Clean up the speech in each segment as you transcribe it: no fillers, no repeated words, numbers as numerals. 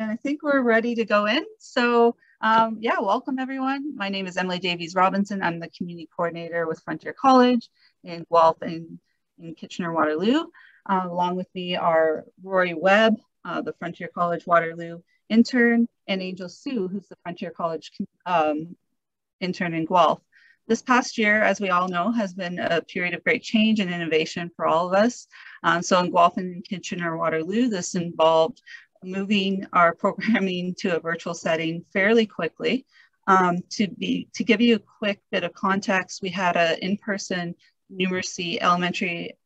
And I think we're ready to go in. So yeah, welcome everyone. My name is Emily Davies Robinson. I'm the community coordinator with Frontier College in Guelph and in Kitchener-Waterloo. Along with me are Rory Webb, the Frontier College Waterloo intern, and Angel Sue, who's the Frontier College intern in Guelph. This past year, as we all know, has been a period of great change and innovation for all of us. So in Guelph and Kitchener-Waterloo, this involved moving our programming to a virtual setting fairly quickly. To give you a quick bit of context, we had an in-person numeracy elementary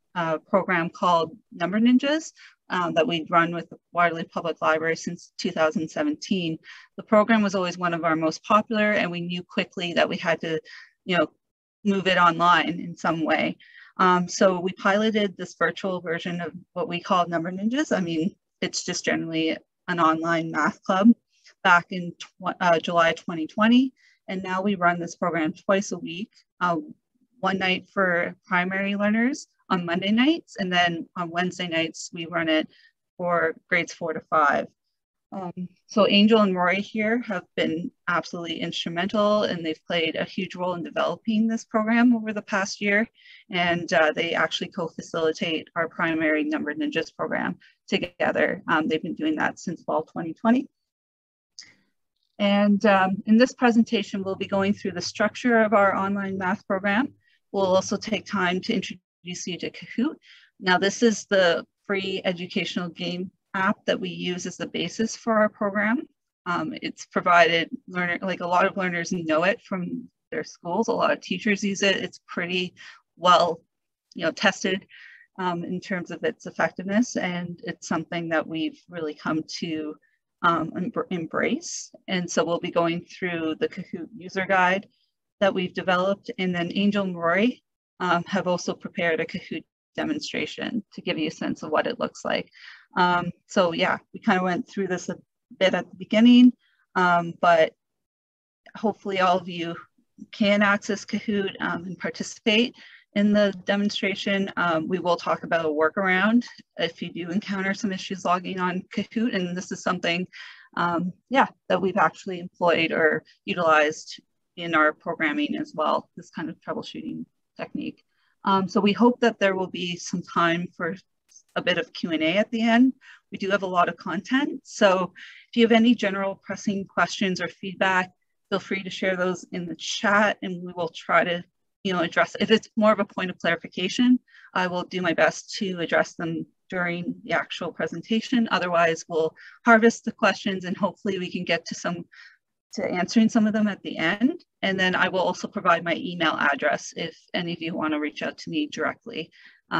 program called Number Ninjas that we'd run with the Waterloo Public Library since 2017. The program was always one of our most popular, and we knew quickly that we had to move it online in some way. So we piloted this virtual version of what we call Number Ninjas. I mean, it's just generally an online math club back in July 2020. And now we run this program twice a week, one night for primary learners on Monday nights. And then on Wednesday nights, we run it for grades 4 to 5. So Angel and Rory here have been absolutely instrumental, and they've played a huge role in developing this program over the past year. And they actually co-facilitate our primary Number Ninjas program together. They've been doing that since fall 2020. And in this presentation, we'll be going through the structure of our online math program. We'll also take time to introduce you to Kahoot. Now, this is the free educational game app that we use as the basis for our program. It's provided like a lot of learners know it from their schools. A lot of teachers use it. It's pretty well, tested in terms of its effectiveness, and it's something that we've really come to embrace. And so we'll be going through the Kahoot user guide that we've developed, and then Angel and Rory have also prepared a Kahoot demonstration to give you a sense of what it looks like. So yeah, we kind of went through this a bit at the beginning, but hopefully all of you can access Kahoot and participate in the demonstration. We will talk about a workaround if you do encounter some issues logging on Kahoot, and this is something that we've actually employed or utilized in our programming as well, this kind of troubleshooting technique. So we hope that there will be some time for a bit of Q&A at the end. We do have a lot of content. So if you have any general pressing questions or feedback, feel free to share those in the chat, and we will try to address. If it's more of a point of clarification, I will do my best to address them during the actual presentation. Otherwise, we'll harvest the questions and hopefully we can get to answering some of them at the end. And then I will also provide my email address if any of you want to reach out to me directly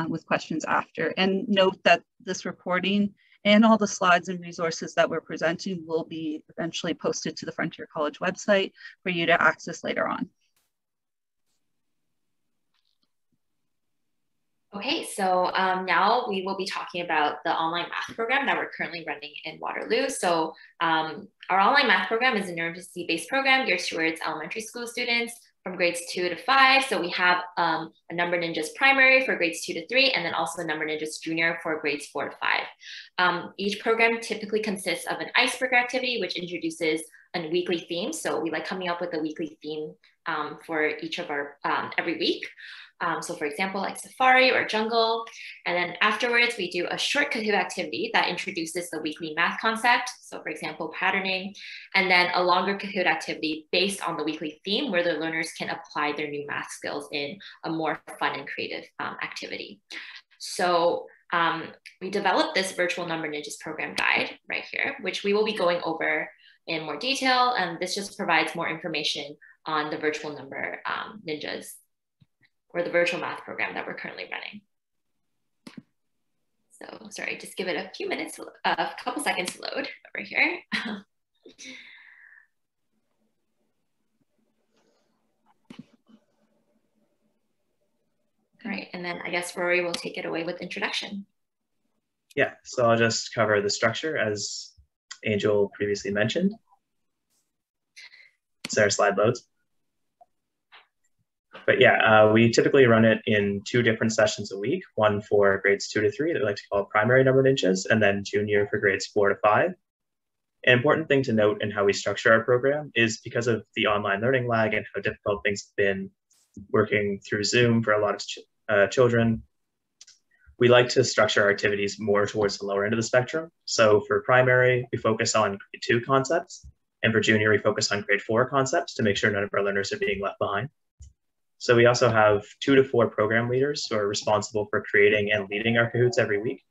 with questions after. And note that this recording and all the slides and resources that we're presenting will be eventually posted to the Frontier College website for you to access later on. Okay, so now we will be talking about the online math program that we're currently running in Waterloo. So our online math program is a numeracy-based program geared towards elementary school students from grades 2 to 5. So we have a Number Ninjas primary for grades 2 to 3, and then also Number Ninjas junior for grades 4 to 5. Each program typically consists of an icebreaker activity, which introduces a weekly theme. So we like coming up with a weekly theme for each of our every week. So for example, like safari or jungle. And then afterwards, we do a short Kahoot activity that introduces the weekly math concept. So for example, patterning, and then a longer Kahoot activity based on the weekly theme where the learners can apply their new math skills in a more fun and creative activity. So we developed this virtual Number Ninjas program guide right here, which we will be going over in more detail. And this just provides more information on the virtual Number Ninjas, or the virtual math program that we're currently running. So sorry, just give it a few minutes, a couple seconds to load over here. All right, and then I guess Rory will take it away with introduction. Yeah, so I'll just cover the structure as Angel previously mentioned. So our slide loads. But yeah, we typically run it in 2 different sessions a week, one for grades 2 to 3 that we like to call primary Number Ninjas, and then junior for grades 4 to 5. An important thing to note in how we structure our program is because of the online learning lag and how difficult things have been working through Zoom for a lot of children, we like to structure our activities more towards the lower end of the spectrum. So for primary, we focus on grade 2 concepts, and for junior, we focus on grade 4 concepts to make sure none of our learners are being left behind. So we also have 2 to 4 program leaders who are responsible for creating and leading our Kahoots every week.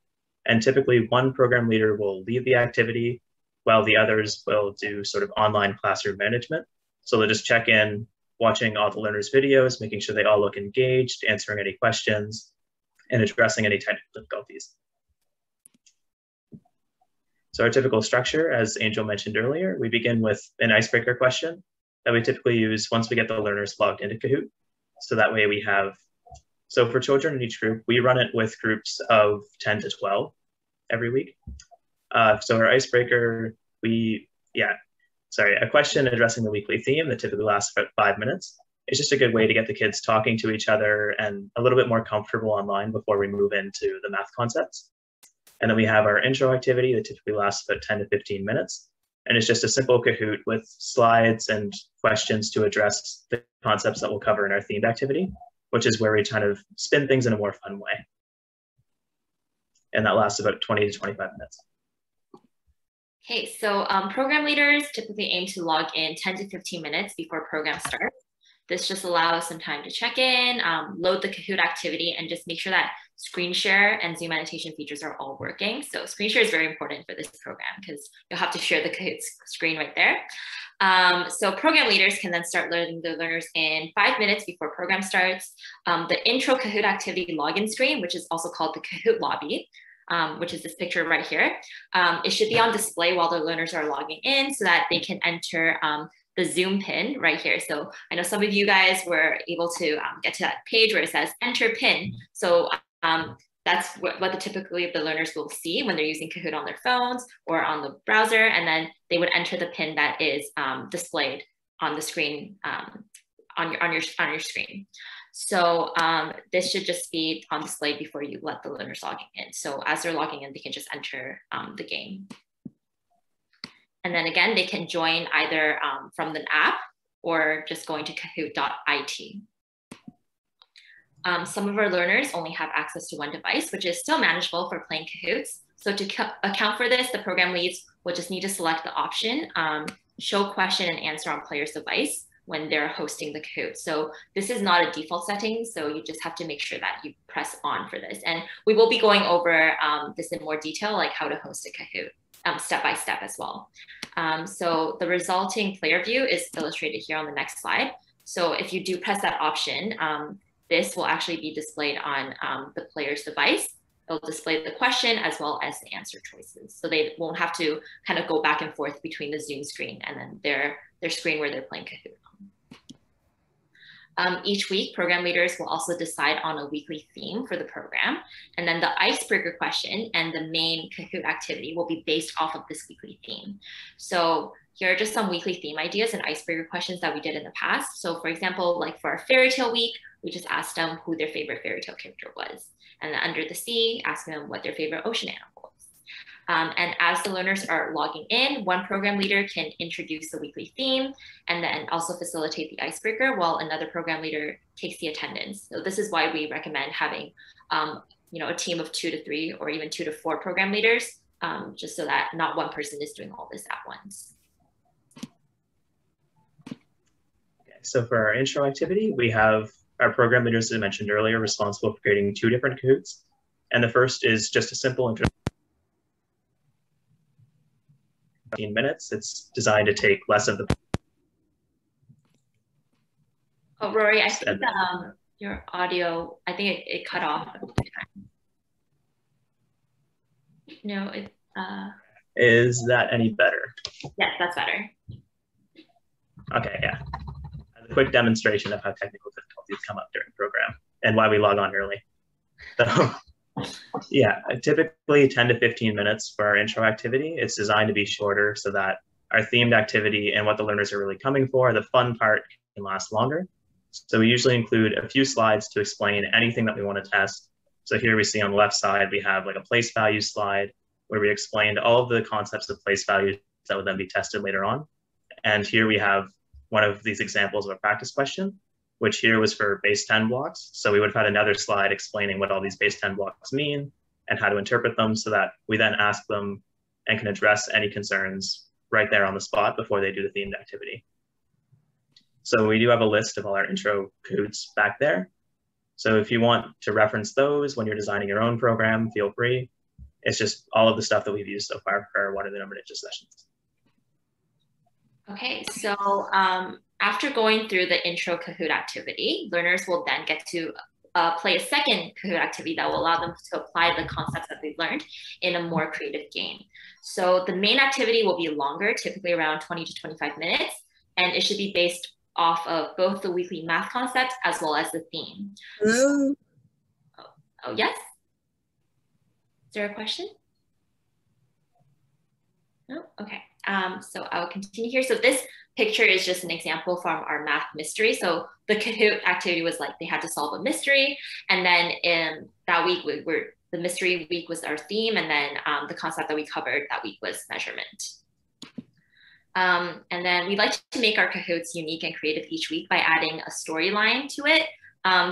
And typically one program leader will lead the activity while the others will do sort of online classroom management. So they'll just check in, watching all the learners' videos, making sure they all look engaged, answering any questions, and addressing any technical difficulties. So our typical structure, as Angel mentioned earlier, we begin with an icebreaker question that we typically use once we get the learners logged into Kahoot. So that way we have, so for children in each group, we run it with groups of 10 to 12 every week. So our icebreaker, a question addressing the weekly theme that typically lasts about 5 minutes. It's just a good way to get the kids talking to each other and a little bit more comfortable online before we move into the math concepts. And then we have our intro activity that typically lasts about 10 to 15 minutes. And it's just a simple Kahoot with slides and questions to address the concepts that we'll cover in our themed activity, which is where we kind of spin things in a more fun way. And that lasts about 20 to 25 minutes. Okay, so program leaders typically aim to log in 10 to 15 minutes before program starts. This just allows some time to check in, load the Kahoot activity, and just make sure that screen share and Zoom annotation features are all working. So screen share is very important for this program because you'll have to share the Kahoot screen right there. So program leaders can then start letting the learners in 5 minutes before program starts. The intro Kahoot activity login screen, which is also called the Kahoot lobby, which is this picture right here. It should be on display while the learners are logging in so that they can enter the Zoom pin right here. So I know some of you guys were able to get to that page where it says enter pin. So that's what typically the learners will see when they're using Kahoot on their phones or on the browser, and then they would enter the pin that is displayed on the screen, on your screen. So this should just be on display before you let the learners logging in. So as they're logging in, they can just enter the game. And then again, they can join either from the app or just going to kahoot.it. Some of our learners only have access to one device, which is still manageable for playing Kahoots. So to account for this, the program leads will just need to select the option, show question and answer on player's device when they're hosting the Kahoot. So this is not a default setting, so you just have to make sure that you press on for this. And we will be going over this in more detail, like how to host a Kahoot step by step as well. So the resulting player view is illustrated here on the next slide. So if you do press that option, this will actually be displayed on the player's device. It'll display the question as well as the answer choices. So they won't have to kind of go back and forth between the Zoom screen and then their screen where they're playing Kahoot. Each week, program leaders will also decide on a weekly theme for the program. And then the icebreaker question and the main Kahoot activity will be based off of this weekly theme. So here are just some weekly theme ideas and icebreaker questions that we did in the past. So for example, like for our fairy tale week, we just asked them who their favorite fairy tale character was. And then under the sea, asking them what their favorite ocean animal was. And as the learners are logging in, one program leader can introduce the weekly theme and then also facilitate the icebreaker while another program leader takes the attendance. So this is why we recommend having a team of 2 to 3 or even 2 to 4 program leaders, just so that not one person is doing all this at once. Okay, so for our intro activity, we have our program leaders, as I mentioned earlier, responsible for creating 2 different Kahoots. And the first is just a simple introduction. 15 minutes. It's designed to take less of the. Oh, Rory, I think your audio, I think it cut off. No, it. Is that any better? Yes, that's better. Okay, yeah. As a quick demonstration of how technical difficulties come up during the program and why we log on early. So. Yeah, typically 10 to 15 minutes for our intro activity. It's designed to be shorter so that our themed activity and what the learners are really coming for, the fun part, can last longer. So we usually include a few slides to explain anything that we want to test. So here we see on the left side, we have like a place value slide where we explained all of the concepts of place values that would then be tested later on. And here we have one of these examples of a practice question, which here was for base 10 blocks. So we would have had another slide explaining what all these base 10 blocks mean and how to interpret them, so that we then ask them and can address any concerns right there on the spot before they do the themed activity. So we do have a list of all our intro Kahoots back there. So if you want to reference those when you're designing your own program, feel free. It's just all of the stuff that we've used so far for What Are the Number Ninja sessions. Okay, so after going through the intro Kahoot activity, learners will then get to play a second Kahoot activity that will allow them to apply the concepts that they've learned in a more creative game. So the main activity will be longer, typically around 20 to 25 minutes, and it should be based off of both the weekly math concepts as well as the theme. Hello? Oh, yes? Is there a question? No? Okay. So I'll continue here. So this picture is just an example from our math mystery. So the Kahoot activity was like they had to solve a mystery. And then in that week, the mystery week was our theme. And then the concept that we covered that week was measurement. And then we like to make our Kahoots unique and creative each week by adding a storyline to it.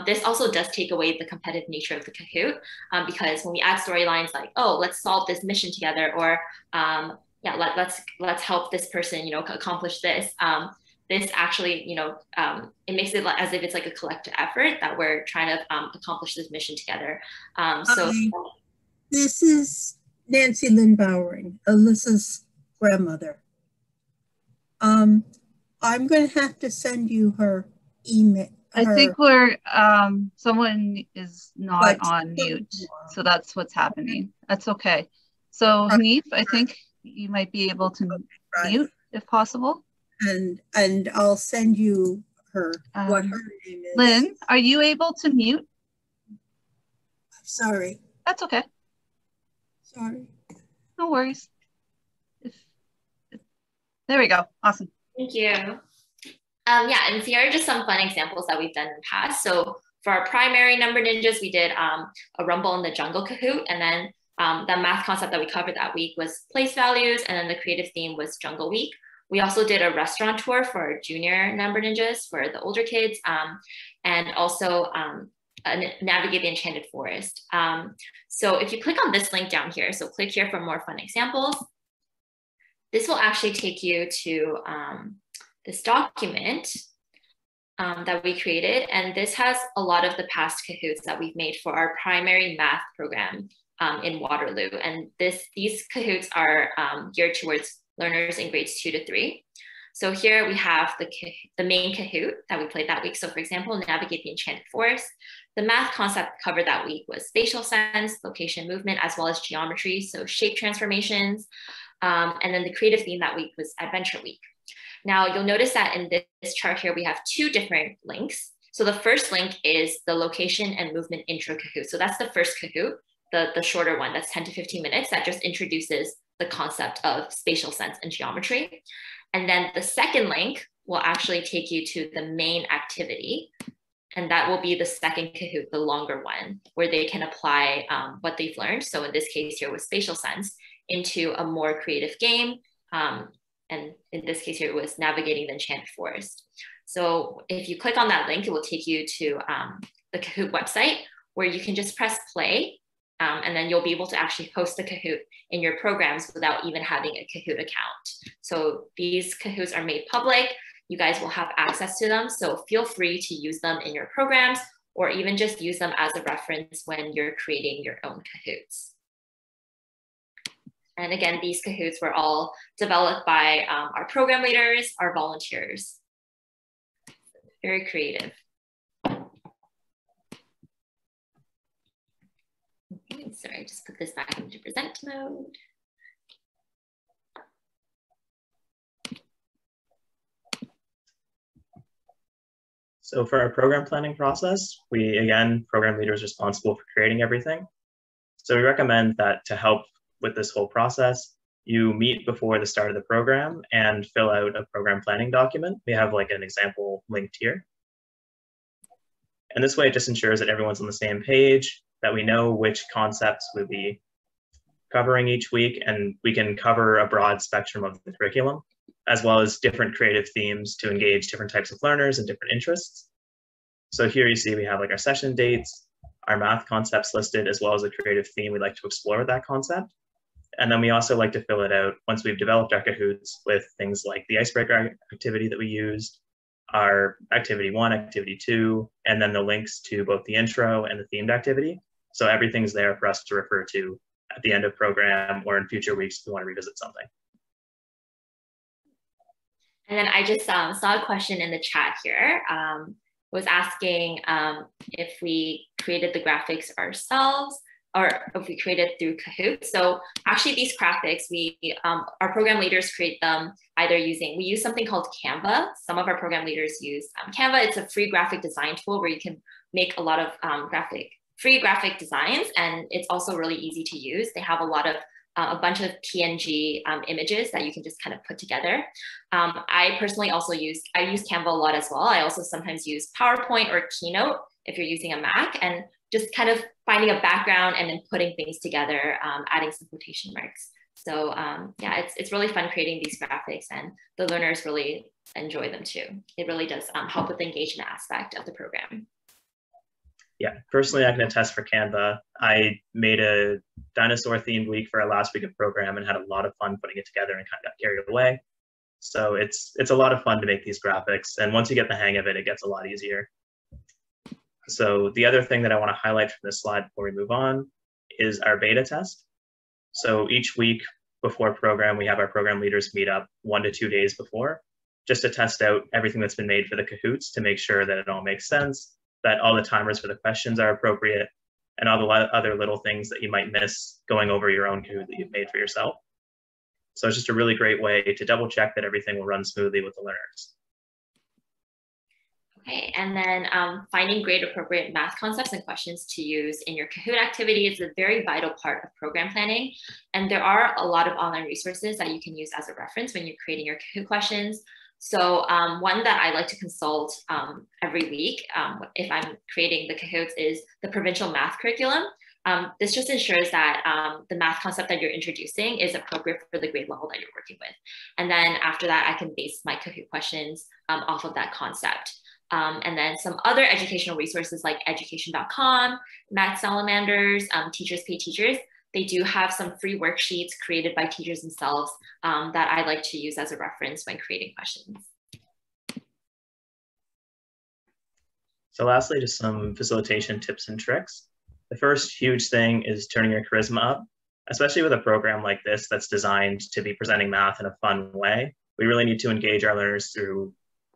This also does take away the competitive nature of the Kahoot, because when we add storylines like, oh, let's solve this mission together, or yeah, let's help this person, accomplish this. This actually, it makes it as if it's like a collective effort that we're trying to accomplish this mission together. This is Nancy Lynn Bowering, Alyssa's grandmother. I'm going to have to send you her email. I think someone is not on mute, so that's what's happening. That's okay. So Hanif, I think you might be able to mute if possible. And I'll send you what her name is. Lynn, are you able to mute? Sorry. That's okay. Sorry. No worries. There we go. Awesome. Thank you. Yeah, and here are just some fun examples that we've done in the past. So for our primary number ninjas, we did a Rumble in the Jungle Kahoot, and then the math concept that we covered that week was place values, and then the creative theme was Jungle Week. We also did a restaurant tour for our junior number ninjas for the older kids, and also navigate the Enchanted Forest. So if you click on this link down here, so click here for more fun examples, this will actually take you to this document that we created. And this has a lot of the past Kahoots that we've made for our primary math program in Waterloo. And these Kahoots are geared towards learners in grades 2 to 3. So here we have the main Kahoot that we played that week. So for example, navigate the Enchanted Forest. The math concept covered that week was spatial sense, location, movement, as well as geometry, so shape transformations. And then the creative theme that week was Adventure Week. Now you'll notice that in this chart here, we have two different links. So the first link is the location and movement intro Kahoot. So that's the first Kahoot, the shorter one, that's 10 to 15 minutes, that just introduces the concept of spatial sense and geometry. And then the second link will actually take you to the main activity. And that will be the second Kahoot, the longer one, where they can apply what they've learned. So in this case here with spatial sense into a more creative game. And in this case here, it was navigating the Enchanted Forest. So if you click on that link, it will take you to the Kahoot website, where you can just press play, and then you'll be able to actually host the Kahoot in your programs without even having a Kahoot account. So these Kahoots are made public. You guys will have access to them. So feel free to use them in your programs, or even just use them as a reference when you're creating your own Kahoots. And again, these Kahoots were all developed by our program leaders, our volunteers. Very creative. Okay, sorry, just put this back into present mode. So for our program planning process, program leaders responsible for creating everything. So we recommend that to help with this whole process, you meet before the start of the program and fill out a program planning document. We have like an example linked here. And this way it just ensures that everyone's on the same page, that we know which concepts we'll be covering each week, and we can cover a broad spectrum of the curriculum, as well as different creative themes to engage different types of learners and different interests. So here you see we have like our session dates, our math concepts listed, as well as a creative theme we'd like to explore with that concept. And then we also like to fill it out once we've developed our Kahoots with things like the icebreaker activity that we used, our activity 1, activity 2, and then the links to both the intro and the themed activity. So everything's there for us to refer to at the end of program or in future weeks if we want to revisit something. And then I just saw a question in the chat here. Was asking if we created the graphics ourselves or if we created through Kahoot. So actually these graphics, our program leaders create them either we use something called Canva. Some of our program leaders use Canva. It's a free graphic design tool where you can make a lot of free graphic designs, and it's also really easy to use. They have a bunch of PNG images that you can just kind of put together. I personally also use Canva a lot as well. I also sometimes use PowerPoint or Keynote if you're using a Mac, and just kind of finding a background and then putting things together, adding some quotation marks. So yeah, it's really fun creating these graphics, and the learners really enjoy them too. It really does help with the engagement aspect of the program. Yeah, personally, I can attest for Canva. I made a dinosaur themed week for our last week of program and had a lot of fun putting it together and kind of got carried away. So it's a lot of fun to make these graphics. And once you get the hang of it, it gets a lot easier. So the other thing that I want to highlight from this slide before we move on is our beta test. So each week before program, we have our program leaders meet up 1 to 2 days before, just to test out everything that's been made for the Kahoots to make sure that it all makes sense, that all the timers for the questions are appropriate, and all the other little things that you might miss going over your own Kahoot that you've made for yourself. So it's just a really great way to double check that everything will run smoothly with the learners. Okay, and then finding grade appropriate math concepts and questions to use in your Kahoot activity is a very vital part of program planning. And there are a lot of online resources that you can use as a reference when you're creating your Kahoot questions. So one that I like to consult every week if I'm creating the Kahoots is the provincial math curriculum. This just ensures that the math concept that you're introducing is appropriate for the grade level that you're working with. And then after that, I can base my Kahoot questions off of that concept. And then some other educational resources like education.com, Math Salamanders, Teachers Pay Teachers. They do have some free worksheets created by teachers themselves that I like to use as a reference when creating questions. So lastly, just some facilitation tips and tricks. The first huge thing is turning your charisma up, especially with a program like this that's designed to be presenting math in a fun way. We really need to engage our learners through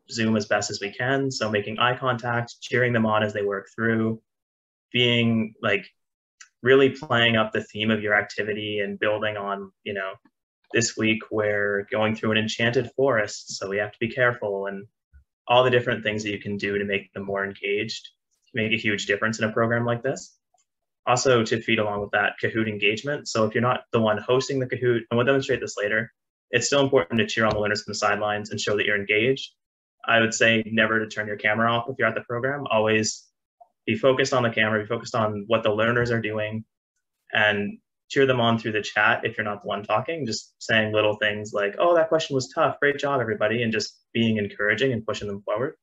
Zoom as best as we can. So making eye contact, cheering them on as they work through, being like really playing up the theme of your activity and building on, you know, this week we're going through an enchanted forest, so we have to be careful, and all the different things that you can do to make them more engaged make a huge difference in a program like this. Also, to feed along with that Kahoot engagement. So if you're not the one hosting the Kahoot, and we'll demonstrate this later, it's still important to cheer on the learners from the sidelines and show that you're engaged. I would say never to turn your camera off if you're at the program. Always be focused on the camera, be focused on what the learners are doing, and cheer them on through the chat if you're not the one talking, just saying little things like, oh, that question was tough, great job, everybody, and just being encouraging and pushing them forward.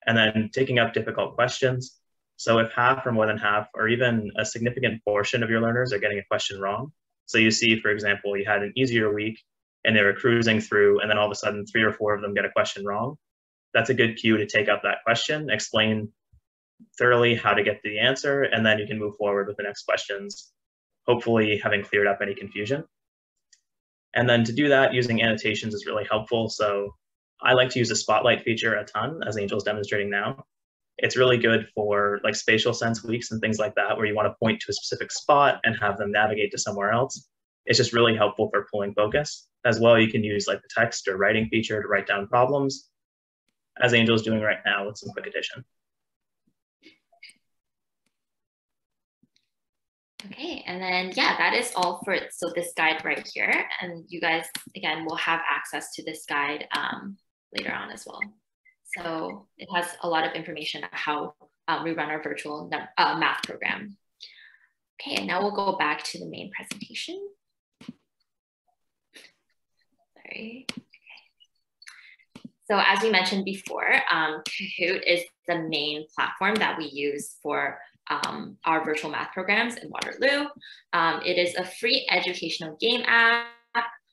And then taking up difficult questions. So if half or more than half, or even a significant portion of your learners are getting a question wrong. So you see, for example, you had an easier week and they were cruising through, and then all of a sudden 3 or 4 of them get a question wrong. That's a good cue to take up that question, explain thoroughly how to get to the answer, and then you can move forward with the next questions, hopefully having cleared up any confusion. And then to do that, using annotations is really helpful. So I like to use the spotlight feature a ton, as Angel's demonstrating now. It's really good for like spatial sense weeks and things like that, where you want to point to a specific spot and have them navigate to somewhere else. It's just really helpful for pulling focus. As well, you can use like the text or writing feature to write down problems, as Angel's doing right now with some quick addition. Okay, and then yeah, that is all for it. So this guide right here, and you guys, again, will have access to this guide later on as well. So it has a lot of information on how we run our virtual math program. Okay, and now we'll go back to the main presentation. Sorry. So as we mentioned before, Kahoot is the main platform that we use for our virtual math programs in Waterloo. It is a free educational game app,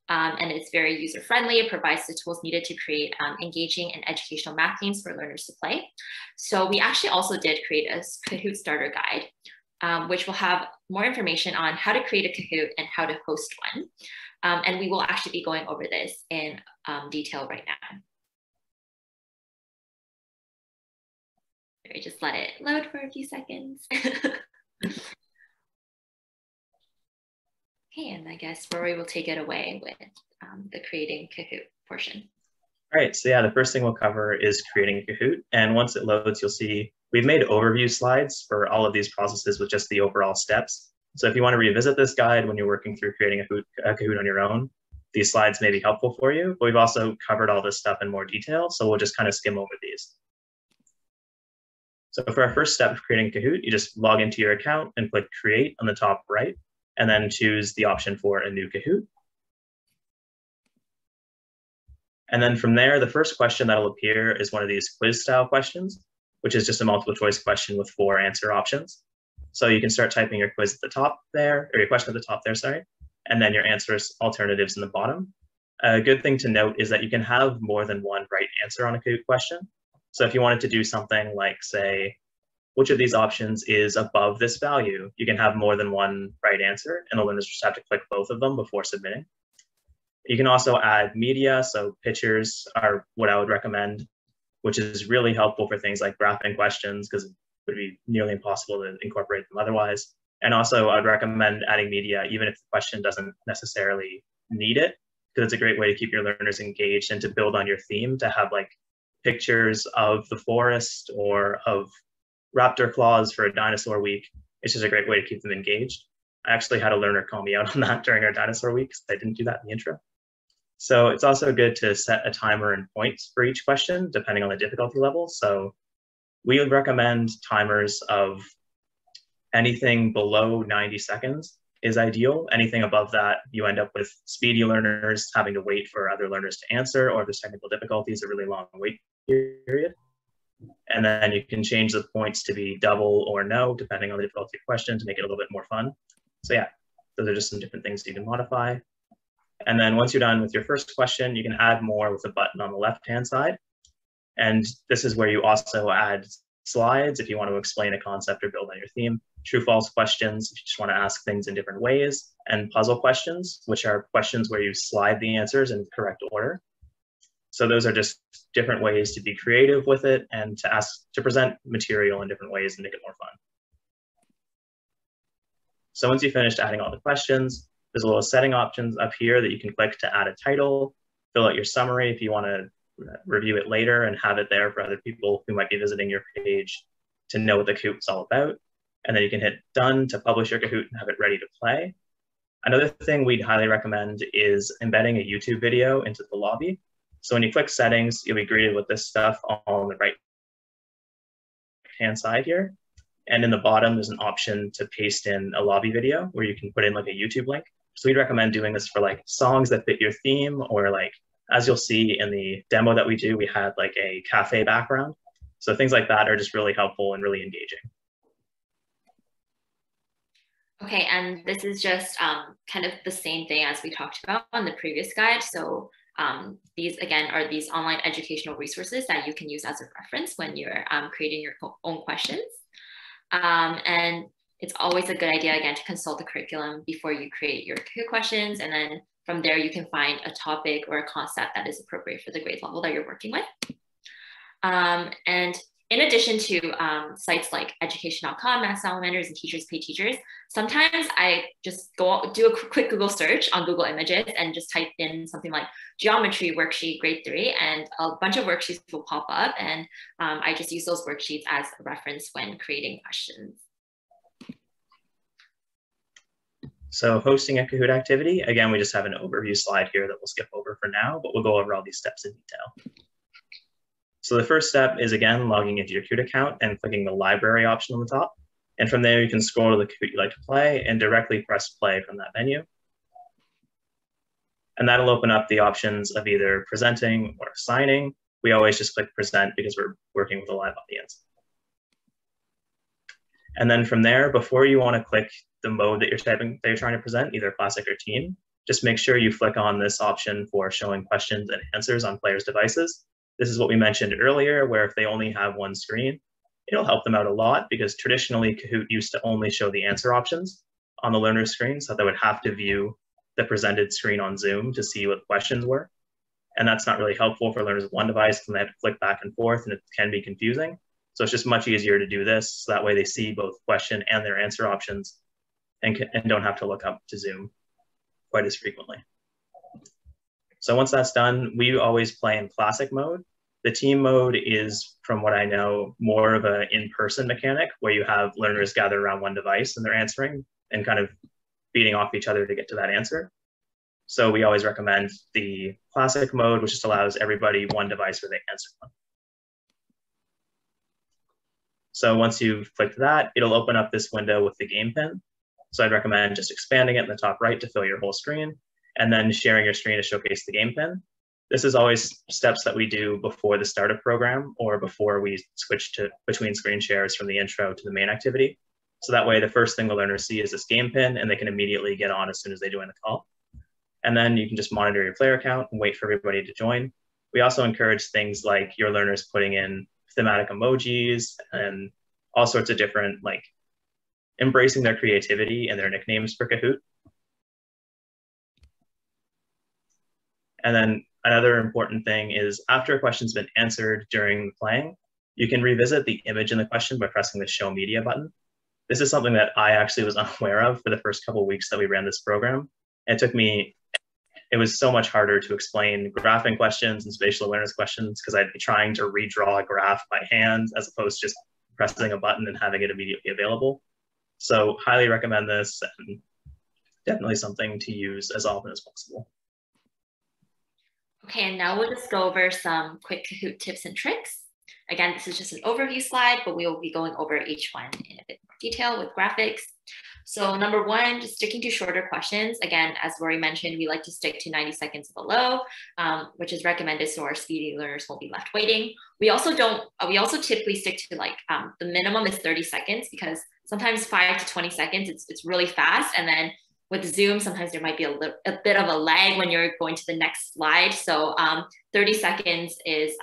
and it's very user-friendly. It provides the tools needed to create engaging and educational math games for learners to play. So we actually also did create a Kahoot starter guide, which will have more information on how to create a Kahoot and how to host one. And we will actually be going over this in detail right now. Just let it load for a few seconds. Okay, and I guess Rory will take it away with the creating Kahoot portion. All right, so yeah, the first thing we'll cover is creating Kahoot. And once it loads, you'll see we've made overview slides for all of these processes with just the overall steps. So if you want to revisit this guide when you're working through creating a Kahoot on your own, these slides may be helpful for you, but we've also covered all this stuff in more detail. So we'll just kind of skim over these. So for our first step of creating Kahoot, you just log into your account and click Create on the top right, and then choose the option for a new Kahoot. And then from there, the first question that'll appear is one of these quiz style questions, which is just a multiple choice question with 4 answer options. So you can start typing your quiz at the top there, or your question at the top there, sorry, and then your answers alternatives in the bottom. A good thing to note is that you can have more than one right answer on a Kahoot question. So if you wanted to do something like, say, which of these options is above this value, you can have more than one right answer, and the learners just have to click both of them before submitting. You can also add media, so pictures are what I would recommend, which is really helpful for things like graphing questions, because it would be nearly impossible to incorporate them otherwise. And also I'd recommend adding media, even if the question doesn't necessarily need it, because it's a great way to keep your learners engaged and to build on your theme, to have like pictures of the forest or of raptor claws for a dinosaur week. It's just a great way to keep them engaged. I actually had a learner call me out on that during our dinosaur week, because I didn't do that in the intro. So it's also good to set a timer and points for each question, depending on the difficulty level. So we would recommend timers of anything below 90 seconds is ideal. Anything above that, you end up with speedy learners having to wait for other learners to answer, or if there's technical difficulties, a really long wait period. And then you can change the points to be double or no, depending on the difficulty of the question, to make it a little bit more fun. So yeah, those are just some different things you can modify. And then once you're done with your first question, you can add more with a button on the left-hand side. And this is where you also add slides if you want to explain a concept or build on your theme, true-false questions if you just want to ask things in different ways, and puzzle questions, which are questions where you slide the answers in correct order. So those are just different ways to be creative with it and to present material in different ways and make it more fun. So once you've finished adding all the questions, there's a little setting options up here that you can click to add a title, fill out your summary if you want to review it later and have it there for other people who might be visiting your page to know what the Kahoot is all about. And then you can hit done to publish your Kahoot and have it ready to play. Another thing we'd highly recommend is embedding a YouTube video into the lobby. So when you click settings, you'll be greeted with this stuff on the right-hand side here. And in the bottom, there's an option to paste in a lobby video where you can put in like a YouTube link. So we'd recommend doing this for like songs that fit your theme, or like, as you'll see in the demo that we do, we had like a cafe background. So things like that are just really helpful and really engaging. Okay, and this is just kind of the same thing as we talked about on the previous guide. So these again are these online educational resources that you can use as a reference when you're creating your own questions. And it's always a good idea, again, to consult the curriculum before you create your Kahoot questions. And then from there, you can find a topic or a concept that is appropriate for the grade level that you're working with. And in addition to sites like education.com, Math Salamanders, and Teachers Pay Teachers, sometimes I just do a quick Google search on Google Images and just type in something like geometry worksheet grade 3, and a bunch of worksheets will pop up. And I just use those worksheets as a reference when creating questions. So hosting a Kahoot activity, again, we just have an overview slide here that we'll skip over for now, but we'll go over all these steps in detail. So the first step is, again, logging into your Kahoot account and clicking the library option on the top. And from there, you can scroll to the Kahoot you'd like to play and directly press play from that menu. And that'll open up the options of either presenting or assigning. We always just click present because we're working with a live audience. And then from there, before you want to click the mode that you're trying to present, either classic or team, just make sure you flick on this option for showing questions and answers on players' devices. This is what we mentioned earlier, where if they only have one screen, it'll help them out a lot because traditionally Kahoot used to only show the answer options on the learner's screen, so they would have to view the presented screen on Zoom to see what the questions were. And that's not really helpful for learners with one device because they have to flick back and forth and it can be confusing. So it's just much easier to do this. So that way they see both question and their answer options and don't have to look up to Zoom quite as frequently. So once that's done, we always play in classic mode. The team mode is, from what I know, more of an in-person mechanic where you have learners gather around one device and they're answering and kind of feeding off each other to get to that answer. So we always recommend the classic mode, which just allows everybody one device where they answer on. So once you've clicked that, it'll open up this window with the game pin. So I'd recommend just expanding it in the top right to fill your whole screen, and then sharing your screen to showcase the game pin. This is always steps that we do before the start of program or before we switch to between screen shares from the intro to the main activity. So that way, the first thing the learners see is this game pin, and they can immediately get on as soon as they join the call. And then you can just monitor your player count and wait for everybody to join. We also encourage things like your learners putting in thematic emojis and all sorts of different, like embracing their creativity and their nicknames for Kahoot. And then another important thing is after a question's been answered during playing, you can revisit the image in the question by pressing the Show Media button. This is something that I actually was unaware of for the first couple of weeks that we ran this program. It was so much harder to explain graphing questions and spatial awareness questions because I'd be trying to redraw a graph by hand as opposed to just pressing a button and having it immediately available. So highly recommend this, and definitely something to use as often as possible. Okay, and now we'll just go over some quick Kahoot tips and tricks. Again, this is just an overview slide, but we will be going over each one in a bit more detail with graphics. So number one, just sticking to shorter questions. Again, as Rory mentioned, we like to stick to 90 seconds below, which is recommended so our speedy learners won't be left waiting. We also typically stick to like, the minimum is 30 seconds because sometimes 5 to 20 seconds, it's really fast. And then with Zoom, sometimes there might be a bit of a lag when you're going to the next slide. So 30 seconds is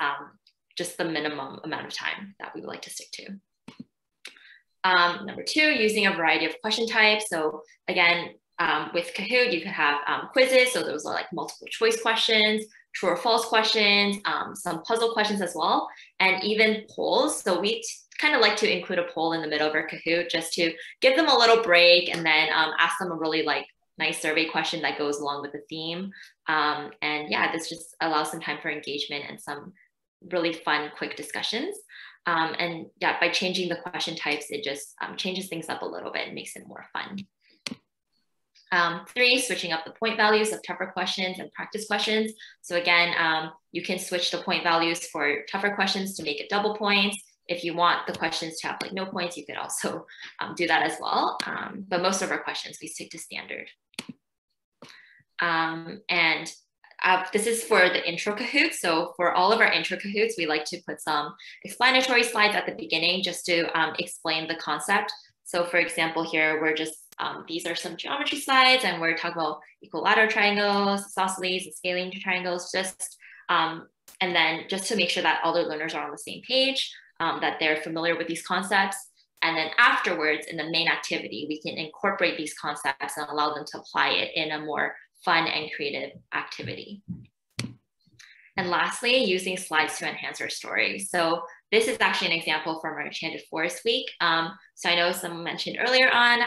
just the minimum amount of time that we would like to stick to. Number two, using a variety of question types. So again, with Kahoot, you could have quizzes. So those are like multiple choice questions, true or false questions, some puzzle questions as well, and even polls. So we kind of like to include a poll in the middle of our Kahoot just to give them a little break and then ask them a really like nice survey question that goes along with the theme. And yeah, this just allows some time for engagement and some really fun, quick discussions. And yeah, by changing the question types, it just changes things up a little bit and makes it more fun. 3, switching up the point values of tougher questions and practice questions. So again, you can switch the point values for tougher questions to make it double points. If you want the questions to have like no points, you could also do that as well. But most of our questions, we stick to standard. This is for the intro Kahoot. So for all of our intro Kahoots, we like to put some explanatory slides at the beginning just to explain the concept. So for example, here, we're just, these are some geometry slides and we're talking about equilateral triangles, isosceles, and scaling triangles, and then just to make sure that all the learners are on the same page, that they're familiar with these concepts. And then afterwards, in the main activity, we can incorporate these concepts and allow them to apply it in a more fun and creative activity. And lastly, using slides to enhance our story. So this is actually an example from our Enchanted Forest week. So I know someone mentioned earlier on,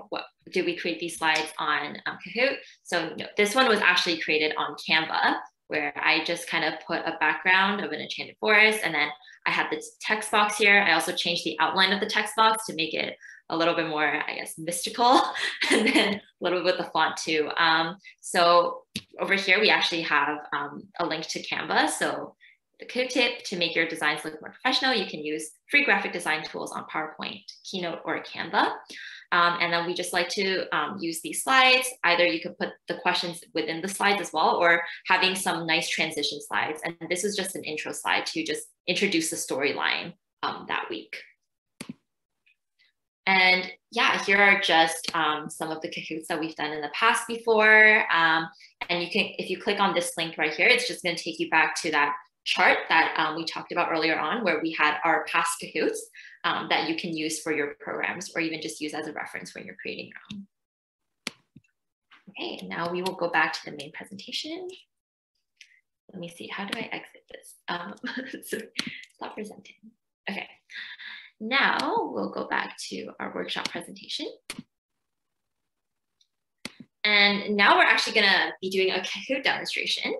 what do we create these slides on Kahoot? So this one was actually created on Canva, where I just kind of put a background of an enchanted forest, and then I had this text box here. I also changed the outline of the text box to make it a little bit more, I guess, mystical, and then a little bit with the font too. So over here, we actually have a link to Canva. So The Kahoot tip: to make your designs look more professional, you can use free graphic design tools on PowerPoint, Keynote, or Canva. And then we just like to use these slides. Either you could put the questions within the slides as well, or having some nice transition slides. And this is just an intro slide to just introduce the storyline that week. And yeah, here are just some of the Kahoots that we've done in the past before. And you can, if you click on this link right here, it's just going to take you back to that chart that we talked about earlier on, where we had our past Kahoots that you can use for your programs, or even just use as a reference when you're creating your own. Okay, now we will go back to the main presentation. Let me see, how do I exit this? So stop presenting. Okay, now we'll go back to our workshop presentation. And now we're actually gonna be doing a Kahoot demonstration.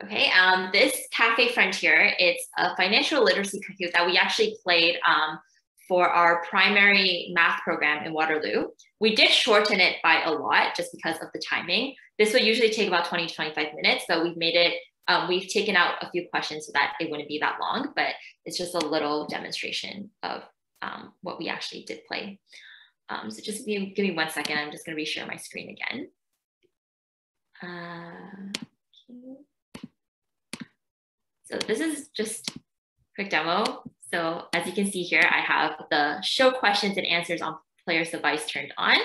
Okay, this Cafe Frontier, it's a financial literacy Kahoot that we actually played for our primary math program in Waterloo. We did shorten it by a lot just because of the timing. This would usually take about 20 to 25 minutes, but we've made it, we've taken out a few questions so that it wouldn't be that long, but it's just a little demonstration of what we actually did play. So just give me 1 second, I'm just gonna reshare my screen again. So this is just a quick demo. So as you can see here, I have the show questions and answers on player's device turned on,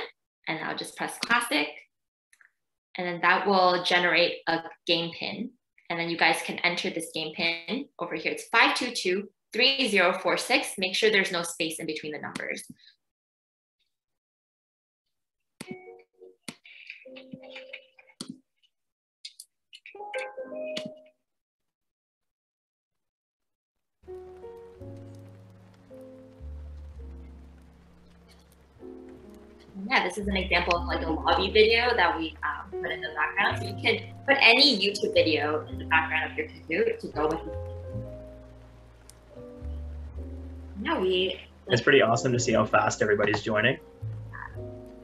and I'll just press classic. And then that will generate a game pin. And then you guys can enter this game pin over here. It's 522-3046. Make sure there's no space in between the numbers. Yeah, this is an example of like a lobby video that we put in the background. So you can put any YouTube video in the background of your Kahoot to go with it. Yeah, it's pretty awesome to see how fast everybody's joining.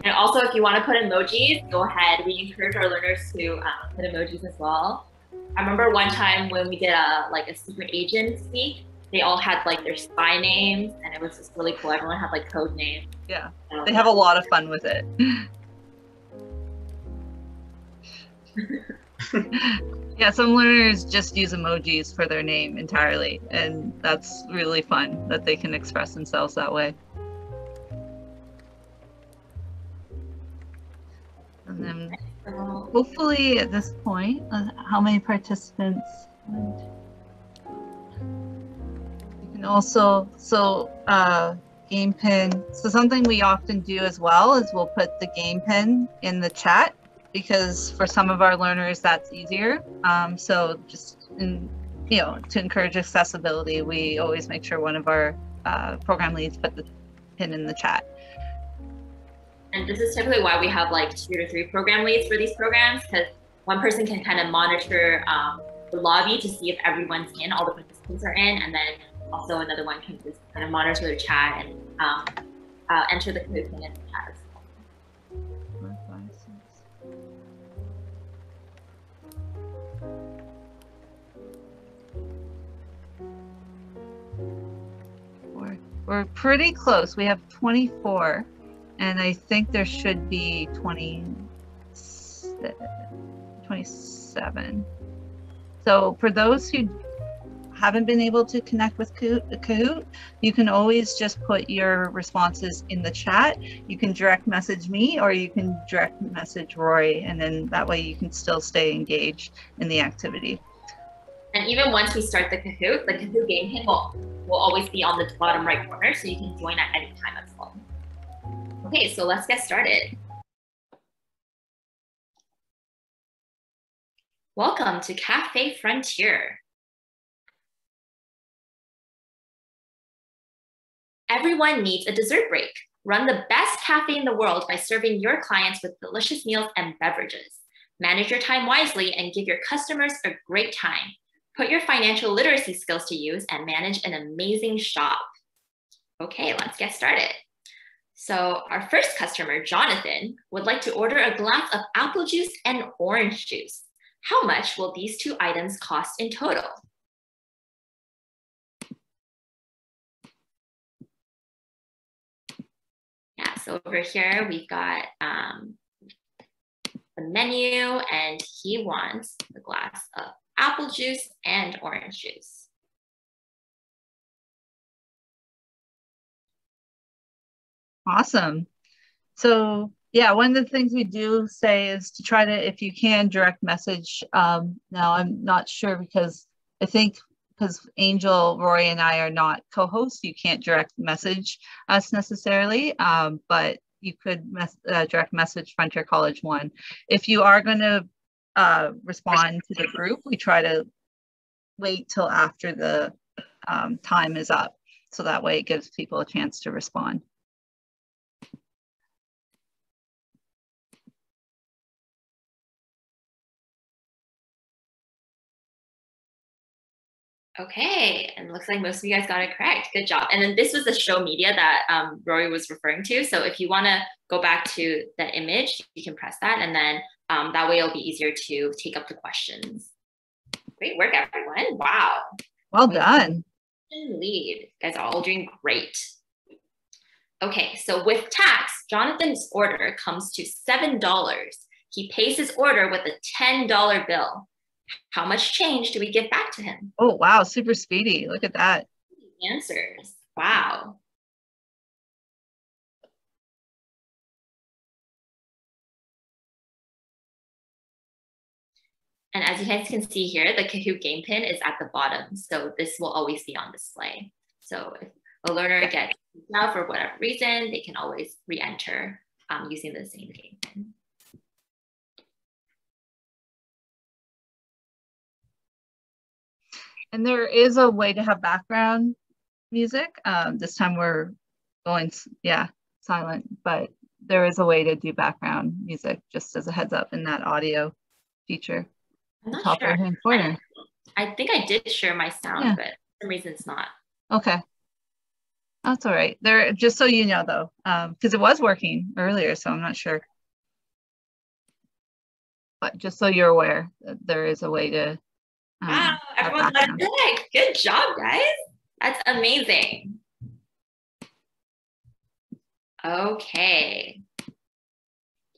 And also, if you want to put emojis, go ahead. We encourage our learners to put emojis as well. I remember one time when we did a secret agent speak, they all had like their spy names, and it was just really cool. Everyone had like code names. Yeah, they have a lot of fun with it. Yeah, some learners just use emojis for their name entirely, and that's really fun that they can express themselves that way. And then hopefully at this point, how many participants? You can also, game pin. So something we often do as well is we'll put the game pin in the chat, because for some of our learners that's easier. So just to encourage accessibility, we always make sure one of our program leads put the pin in the chat. And this is typically why we have like 2 to 3 program leads for these programs, because one person can kind of monitor the lobby to see if everyone's in, all the participants are in, and then also another one can just kind of monitor the chat and enter the Kahoot pin in the chat as well. 4, 5, 6. We're pretty close. We have 24, and I think there should be 27. So for those who haven't been able to connect with Kahoot, you can always just put your responses in the chat. You can direct message me, or you can direct message Roy, and then that way you can still stay engaged in the activity. And even once we start the Kahoot game pin will always be on the bottom right corner, so you can join at any time as well. Okay, so let's get started. Welcome to Cafe Frontier. Everyone needs a dessert break. Run the best cafe in the world by serving your clients with delicious meals and beverages. Manage your time wisely and give your customers a great time. Put your financial literacy skills to use and manage an amazing shop. Okay, let's get started. So our first customer, Jonathan, would like to order a glass of apple juice and orange juice. How much will these 2 items cost in total? So over here, we've got the menu, and he wants a glass of apple juice and orange juice. Awesome. So yeah, one of the things we do say is to try to, if you can, direct message. Now I'm not sure because I think because Angel, Rory, and I are not co-hosts, you can't direct message us necessarily, but you could direct message Frontier College 1. If you are going to respond to the group, we try to wait till after the time is up. So that way it gives people a chance to respond. Okay, and it looks like most of you guys got it correct. Good job. And then this was the show media that Rory was referring to. So if you want to go back to the image, you can press that, and then that way it'll be easier to take up the questions. Great work, everyone. Wow. Well done. Lead. You guys are all doing great. Okay, so with tax, Jonathan's order comes to $7. He pays his order with a $10 bill. How much change do we give back to him? Oh, wow. Super speedy. Look at that. Answers. Wow. And as you guys can see here, the Kahoot game pin is at the bottom. So this will always be on display. So if a learner gets out for whatever reason, they can always re-enter using the same game pin. And there is a way to have background music. This time we're going, silent, but there is a way to do background music, just as a heads up in that audio feature. I'm not Top sure. right-hand corner. I think I did share my sound, but for some reason it's not. Okay. That's all right. There, just so you know though, because it was working earlier, so I'm not sure. But just so you're aware, there is a way to wow, everyone got it right. Good job, guys. That's amazing. Okay.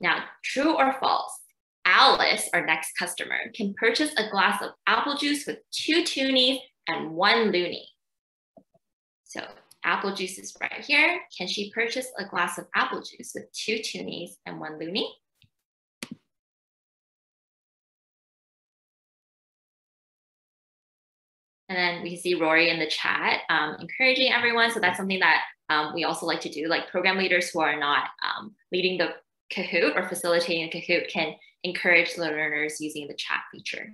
Now, true or false? Alice, our next customer, can purchase a glass of apple juice with 2 toonies and 1 loonie. So apple juice is right here. Can she purchase a glass of apple juice with 2 toonies and 1 loonie? And then we see Rory in the chat encouraging everyone. So that's something that we also like to do. Like program leaders who are not leading the Kahoot or facilitating Kahoot can encourage the learners using the chat feature.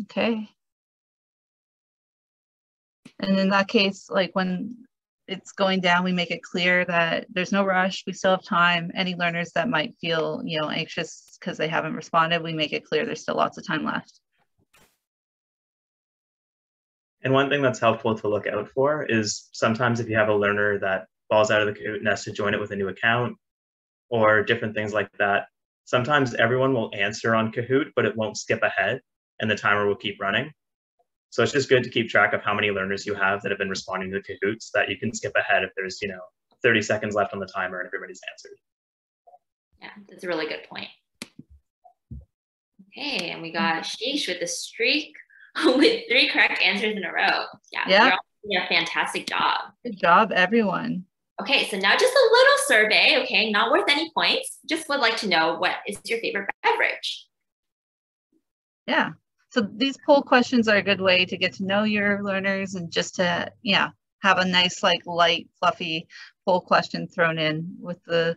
Okay. And in that case, like when it's going down, we make it clear that there's no rush. We still have time. Any learners that might feel, anxious because they haven't responded, we make it clear there's still lots of time left. And one thing that's helpful to look out for is sometimes if you have a learner that falls out of the Kahoot and has to join it with a new account or different things like that, sometimes everyone will answer on Kahoot, but it won't skip ahead and the timer will keep running. So it's just good to keep track of how many learners you have that have been responding to Kahoot so that you can skip ahead if there's, 30 seconds left on the timer and everybody's answered. Yeah, that's a really good point. Okay, and we got Sheesh with the streak with 3 correct answers in a row. Yeah. You're all doing a fantastic job. Good job, everyone. Okay, so now just a little survey, okay, not worth any points. Just would like to know, what is your favorite beverage? Yeah. So these poll questions are a good way to get to know your learners and just to, have a nice, light, fluffy poll question thrown in with the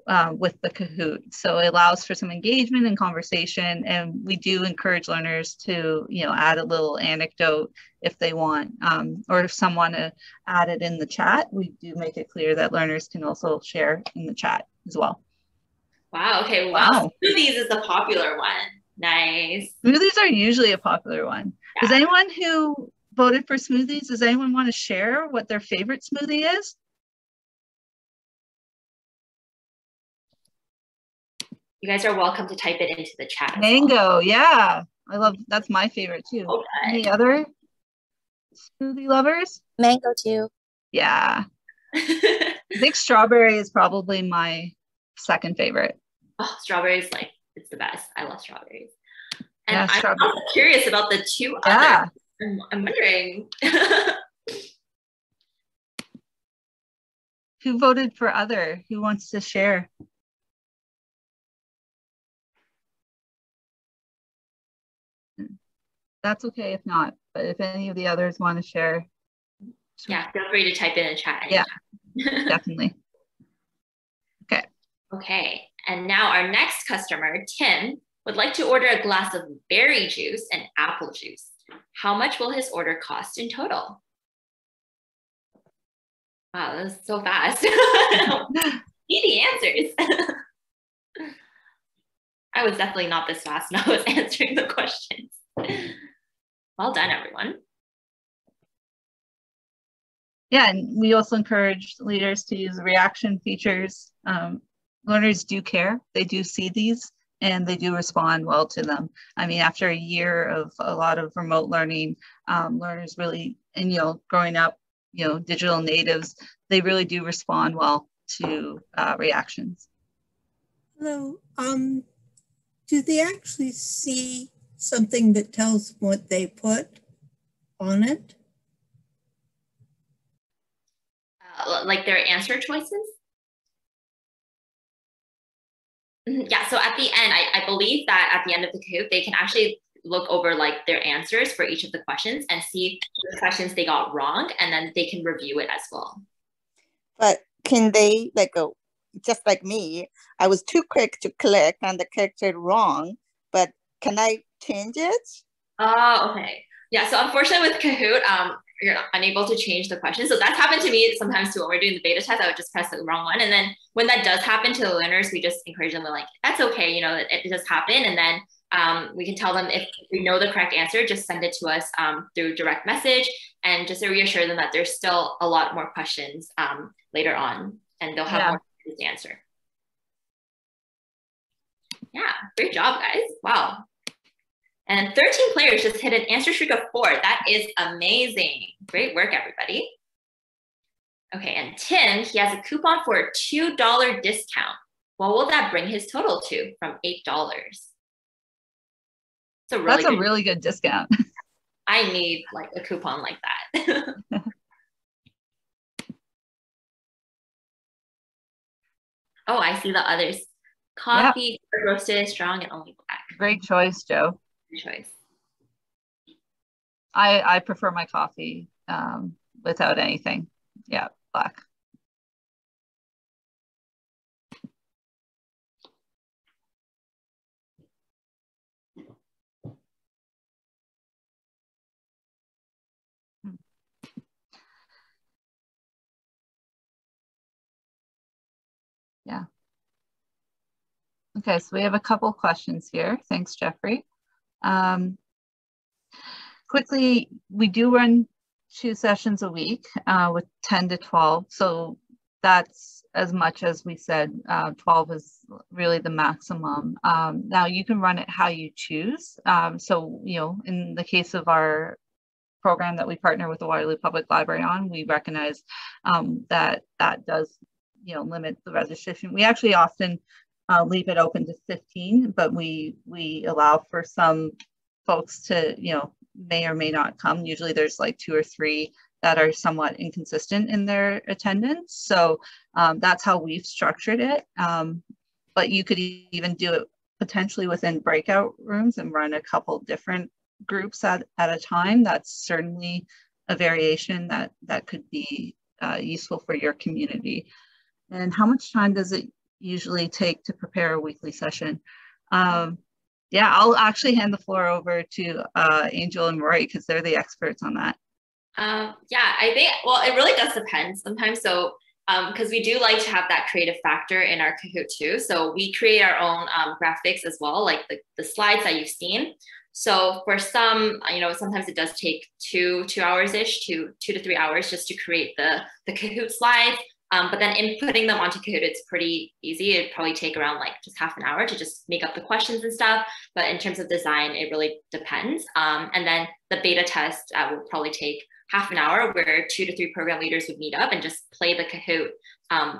Kahoot. So it allows for some engagement and conversation. And we do encourage learners to, add a little anecdote if they want, or if some want to add it in the chat. We do make it clear that learners can also share in the chat as well. Wow. Okay. Wow. Smoothies is the popular one. Nice. Smoothies are usually a popular one. Yeah. Does anyone who voted for smoothies, does anyone want to share what their favorite smoothie is? You guys are welcome to type it into the chat. Mango, yeah. That's my favorite too. Okay. Any other smoothie lovers? Mango too. Yeah. I think strawberry is probably my second favorite. Oh, strawberries, like, it's the best. I love strawberries. And Yeah, I'm also curious about the two yeah. others. I'm wondering. Who voted for other? Who wants to share? That's okay if not, but if any of the others want to share. Yeah, feel free to type in the chat. Yeah, definitely. Okay. Okay, and now our next customer, Tim, would like to order a glass of berry juice and apple juice. How much will his order cost in total? Wow, that was so fast. Easy answers. I was definitely not this fast when I was answering the questions. Well done, everyone. Yeah, and we also encourage leaders to use reaction features. Learners do care, they do see these, and they do respond well to them. I mean, after a year of a lot of remote learning, learners really, and growing up, digital natives, they really do respond well to reactions. Hello, do they actually see something that tells what they put on it? Like their answer choices? Yeah, so at the end, I believe that at the end of the Kahoot, they can actually look over like their answers for each of the questions and see the questions they got wrong, and then they can review it as well. But can they, just like me, I was too quick to click and the character wrong, but can I change it? Oh, okay. Yeah, so unfortunately with Kahoot, you're unable to change the question. So that's happened to me sometimes too. When we're doing the beta test, I would just press the wrong one. And then when that does happen to the learners, we just encourage them to that's okay, it does happen. And then we can tell them if we know the correct answer, just send it to us through direct message, and just to reassure them that there's still a lot more questions later on, and they'll have more to answer. Yeah, great job, guys. Wow. And 13 players just hit an answer streak of 4. That is amazing. Great work, everybody. Okay, and Tim, he has a coupon for a $2 discount. What will that bring his total to from $8? That's a really good discount. I need a coupon like that. Oh, I see the others. Coffee, roasted, strong, and only black. Great choice, Joe. Great choice. I prefer my coffee without anything. Yeah, black. Yeah. Okay, so we have a couple questions here. Thanks, Jeffrey. Quickly, we do run 2 sessions a week with 10 to 12. So that's as much as we said. 12 is really the maximum. Now you can run it how you choose. So, in the case of our program that we partner with the Waterloo Public Library on, we recognize that does, limit the registration. We actually often leave it open to 15, but we allow for some folks to, may or may not come. Usually there's 2 or 3 that are somewhat inconsistent in their attendance. So that's how we've structured it. But you could even do it potentially within breakout rooms and run a couple different groups at a time. That's certainly a variation that could be useful for your community. And how much time does it usually take to prepare a weekly session? Yeah, I'll actually hand the floor over to Angel and Roy because they're the experts on that. Yeah, I think, well, it really does depend sometimes. So, because we do like to have that creative factor in our Kahoot too. So we create our own graphics as well, like the slides that you've seen. So for some, sometimes it does take two hours-ish to 2 to 3 hours just to create the Kahoot slides. But then inputting them onto Kahoot, it's pretty easy. It'd probably take around like just half an hour to just make up the questions and stuff. But in terms of design, it really depends. And then the beta test will probably take half an hour, where 2 to 3 program leaders would meet up and just play the Kahoot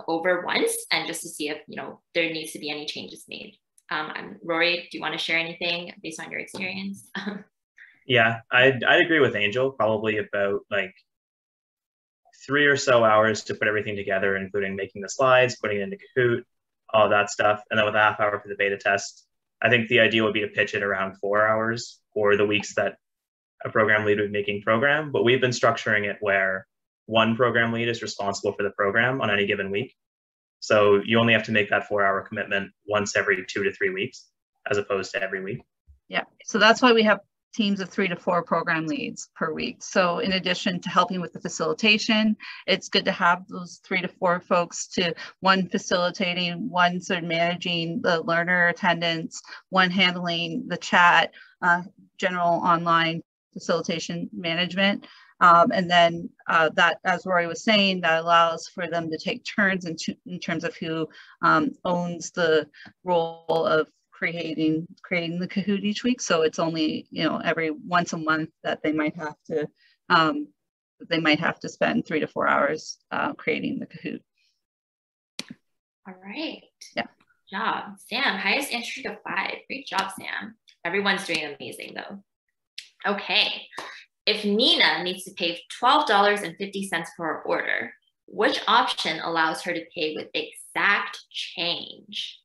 over once, and just to see if there needs to be any changes made. Rory, do you want to share anything based on your experience? Yeah, I'd agree with Angel. Probably about like 3 or so hours to put everything together, including making the slides, putting it into Kahoot, all that stuff, and then with a half hour for the beta test. I think the idea would be to pitch it around 4 hours for the weeks that a program lead would be making program, but we've been structuring it where one program lead is responsible for the program on any given week. So you only have to make that 4-hour commitment once every 2 to 3 weeks, as opposed to every week. Yeah, so that's why we have teams of 3 to 4 program leads per week. So in addition to helping with the facilitation, it's good to have those 3 to 4 folks, to one facilitating, one sort of managing the learner attendance, one handling the chat, general online facilitation management. And then that, as Rory was saying, that allows for them to take turns in terms of who owns the role of creating the Kahoot each week. So it's only every once a month that they might have to spend 3 to 4 hours creating the Kahoot. All right. Yeah. Good job, Sam. Highest entry to 5. Great job, Sam. Everyone's doing amazing though. Okay. If Nina needs to pay $12.50 for her order, which option allows her to pay with exact change?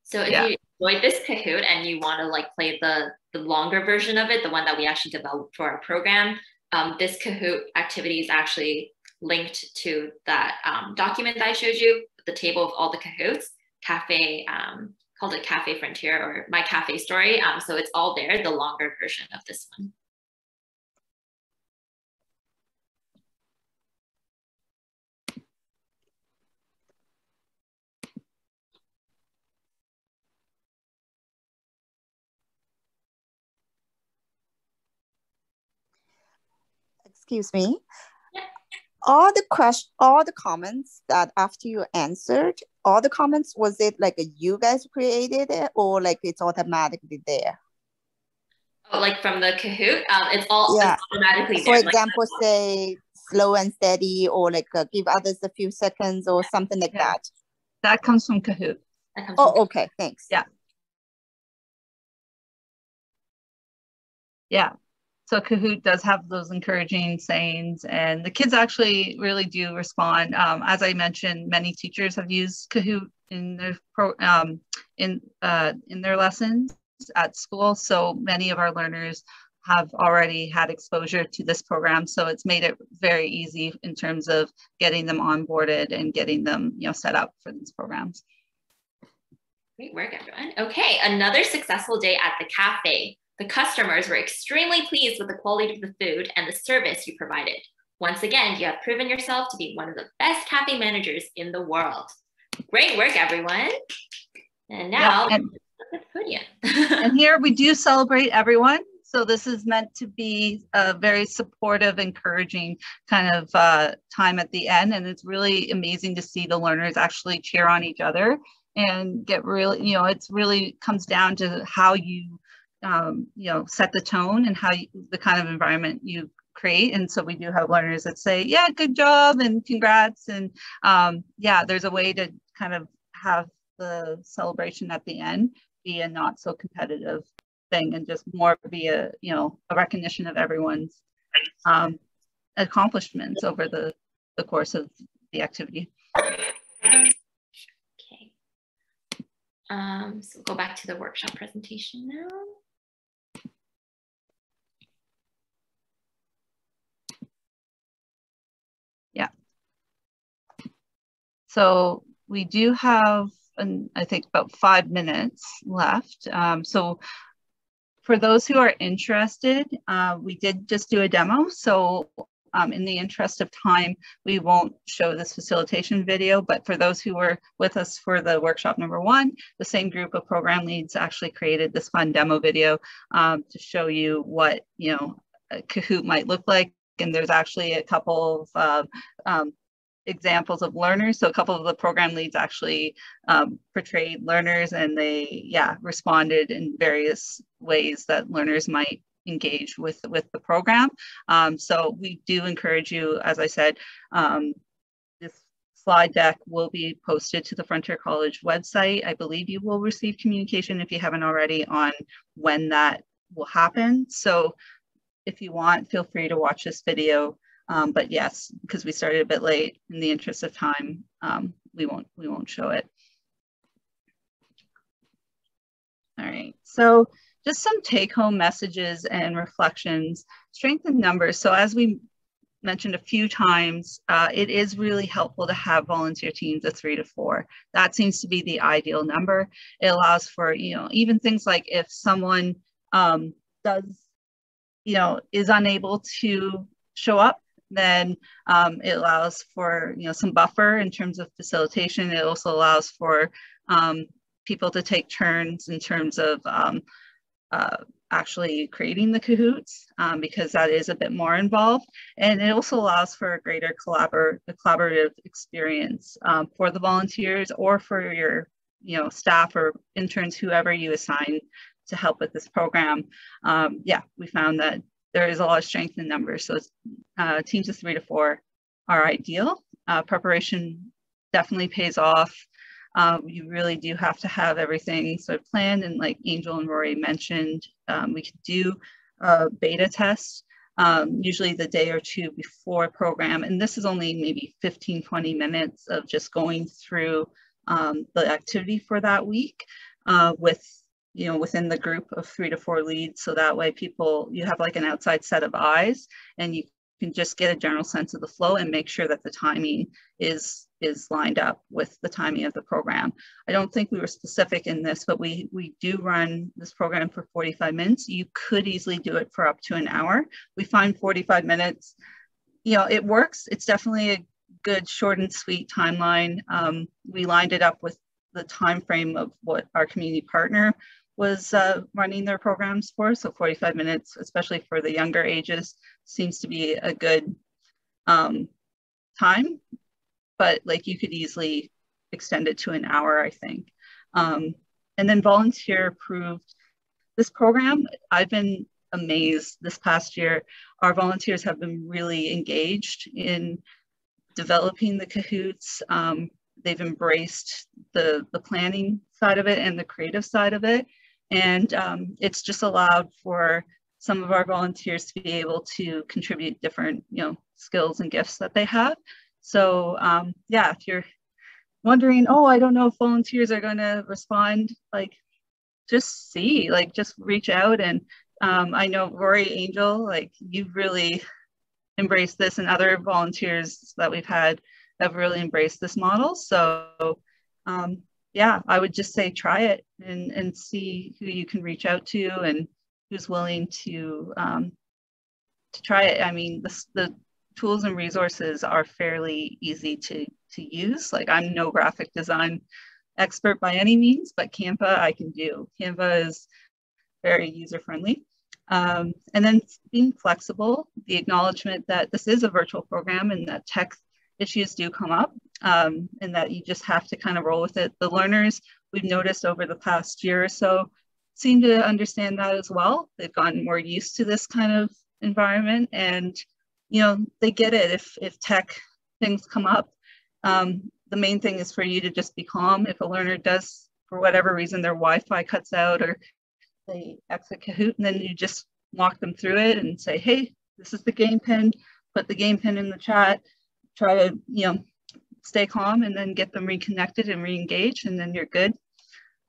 So if you enjoyed this Kahoot and you want to like play the longer version of it, the one that we actually developed for our program, this Kahoot activity is actually linked to that document that I showed you, the table of all the Kahoots, Cafe, called it Cafe Frontier or My Cafe Story. So it's all there, the longer version of this one. Excuse me. Yeah. All the comments that after you answered, all the comments, was it like you guys created it, or like it's automatically there? Oh, like from the Kahoot, it's all it's automatically there. For there. example, like, say slow and steady, or like give others a few seconds, or something like that. That comes from Kahoot. Okay, thanks. Yeah. Yeah. So Kahoot does have those encouraging sayings, and the kids actually really do respond. As I mentioned, many teachers have used Kahoot in their lessons at school. So many of our learners have already had exposure to this program. So it's made it very easy in terms of getting them onboarded and getting them, set up for these programs. Great work, everyone. Okay, another successful day at the cafe. The customers were extremely pleased with the quality of the food and the service you provided. Once again, you have proven yourself to be one of the best cafe managers in the world. Great work, everyone. And now, the podium. And here we do celebrate everyone. So this is meant to be a very supportive, encouraging kind of time at the end. And it's really amazing to see the learners actually cheer on each other and get really, it's really comes down to how you set the tone and how the kind of environment you create. And so we do have learners that say, yeah, good job and congrats. And there's a way to kind of have the celebration at the end be a not so competitive thing and just more be a recognition of everyone's accomplishments over the course of the activity. Okay. So go back to the workshop presentation now. Yeah. So we do have, I think, about 5 minutes left. So for those who are interested, we did just do a demo. So In the interest of time, we won't show this facilitation video, but for those who were with us for the workshop number 1, the same group of program leads actually created this fun demo video to show you what, you know, a Kahoot might look like. And there's actually a couple of examples of learners. So a couple of the program leads actually portrayed learners, and they, responded in various ways that learners might engage with the program. So we do encourage you, as I said, this slide deck will be posted to the Frontier College website. I believe you will receive communication, if you haven't already, on when that will happen. So if you want, feel free to watch this video. But yes, because we started a bit late, in the interest of time, we won't show it. All right, so just some take-home messages and reflections. Strength in numbers. So as we mentioned a few times, it is really helpful to have volunteer teams of 3 to 4. That seems to be the ideal number. It allows for, you know, even things like if someone is unable to show up, then it allows for, you know, some buffer in terms of facilitation. It also allows for people to take turns in terms of actually creating the Kahoots, because that is a bit more involved. And it also allows for a greater collaborative experience for the volunteers or for your, you know, staff or interns, whoever you assign to help with this program. We found that there is a lot of strength in numbers. So teams of 3 to 4 are ideal. Preparation definitely pays off. You really do have to have everything sort of planned. And like Angel and Rory mentioned, we could do a beta test, usually the day or two before program. And this is only maybe 15, 20 minutes of just going through the activity for that week with, you know, within the group of 3 to 4 leads. So that way you have like an outside set of eyes, and you can just get a general sense of the flow and make sure that the timing is lined up with the timing of the program. I don't think we were specific in this, but we do run this program for 45 minutes. You could easily do it for up to an hour. We find 45 minutes, you know, it works. It's definitely a good short and sweet timeline. We lined it up with the time frame of what our community partner was running their programs for. So 45 minutes, especially for the younger ages, seems to be a good time, but like you could easily extend it to an hour, I think. And then volunteer approved. This program, I've been amazed this past year. Our volunteers have been really engaged in developing the Kahoots. They've embraced the planning side of it and the creative side of it. And it's just allowed for some of our volunteers to be able to contribute different, you know, skills and gifts that they have. So if you're wondering, oh, I don't know if volunteers are going to respond, like just reach out. And I know Rory, Angel, like you've really embraced this, and other volunteers that we've had have really embraced this model. So I would just say try it and see who you can reach out to and who's willing to try it. I mean, the tools and resources are fairly easy to use. Like, I'm no graphic design expert by any means, but Canva I can do. Canva is very user-friendly. And then being flexible, the acknowledgement that this is a virtual program and that tech issues do come up, and that you just have to kind of roll with it. The learners, we've noticed over the past year or so, seem to understand that as well. They've gotten more used to this kind of environment, and you know, they get it if tech things come up. The main thing is for you to just be calm. If a learner does, for whatever reason, their Wi-Fi cuts out or they exit Kahoot, and then you just walk them through it and say, hey, this is the game pin, put the game pin in the chat, try to, you know, stay calm, and then get them reconnected and re-engaged, and then you're good.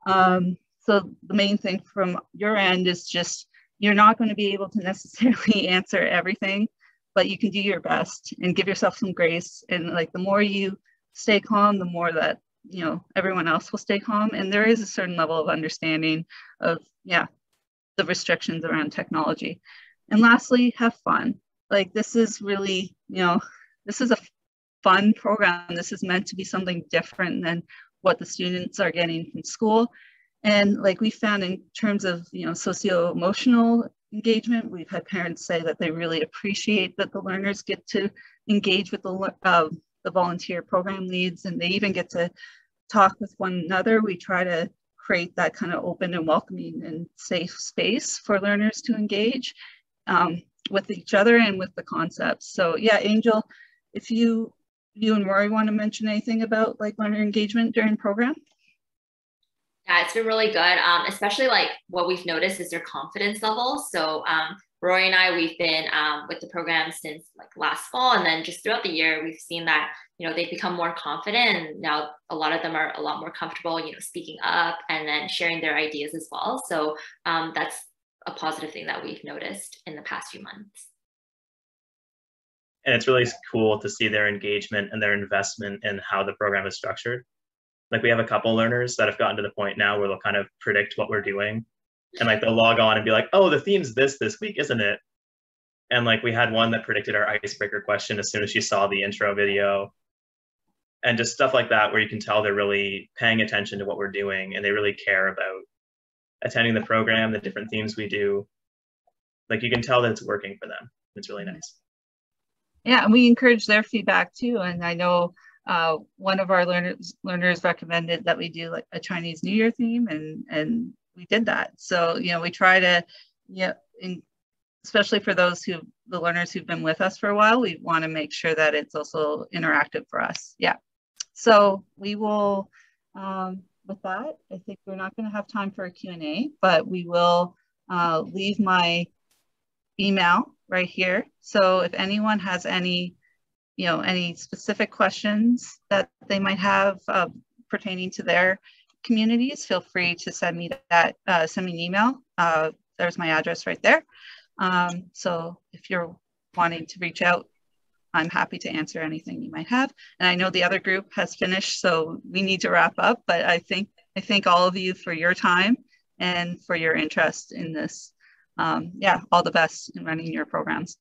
So the main thing from your end is just, you're not going to be able to necessarily answer everything, but you can do your best and give yourself some grace. And like, the more you stay calm, the more that, you know, everyone else will stay calm. And there is a certain level of understanding of, the restrictions around technology. And lastly, have fun. Like, this is really you know, this is a fun program. This is meant to be something different than what the students are getting from school. And like we found in terms of, you know, socio-emotional engagement, we've had parents say that they really appreciate that the learners get to engage with the volunteer program leads, and they even get to talk with one another. We try to create that kind of open and welcoming and safe space for learners to engage with each other and with the concepts. So yeah, Angel, if you and Rory want to mention anything about like learner engagement during program? Yeah, it's been really good. Especially like what we've noticed is their confidence level. So Rory and I, we've been with the program since like last fall, and then just throughout the year, we've seen that, you know, they've become more confident, and now a lot of them are a lot more comfortable, you know, speaking up and then sharing their ideas as well. So that's a positive thing that we've noticed in the past few months. And it's really cool to see their engagement and their investment in how the program is structured. Like we have a couple learners that have gotten to the point now where they'll kind of predict what we're doing. And like they'll log on and be like, oh, the theme's this week, isn't it? And like we had one that predicted our icebreaker question as soon as she saw the intro video. And just stuff like that, where you can tell they're really paying attention to what we're doing and they really care about attending the program, the different themes we do. Like you can tell that it's working for them. It's really nice. Yeah, and we encourage their feedback too. And I know one of our learners recommended that we do like a Chinese New Year theme, and we did that. So, you know, we try to, you know, especially for the learners who've been with us for a while, we want to make sure that it's also interactive for us. Yeah. So we will, with that, I think we're not going to have time for a Q&A, but we will leave my email right here. So if anyone has any, you know, any specific questions that they might have pertaining to their communities, feel free to send me that, send me an email. There's my address right there. So if you're wanting to reach out, I'm happy to answer anything you might have. And I know the other group has finished, so we need to wrap up, but I thank all of you for your time and for your interest in this. Yeah, all the best in running your programs.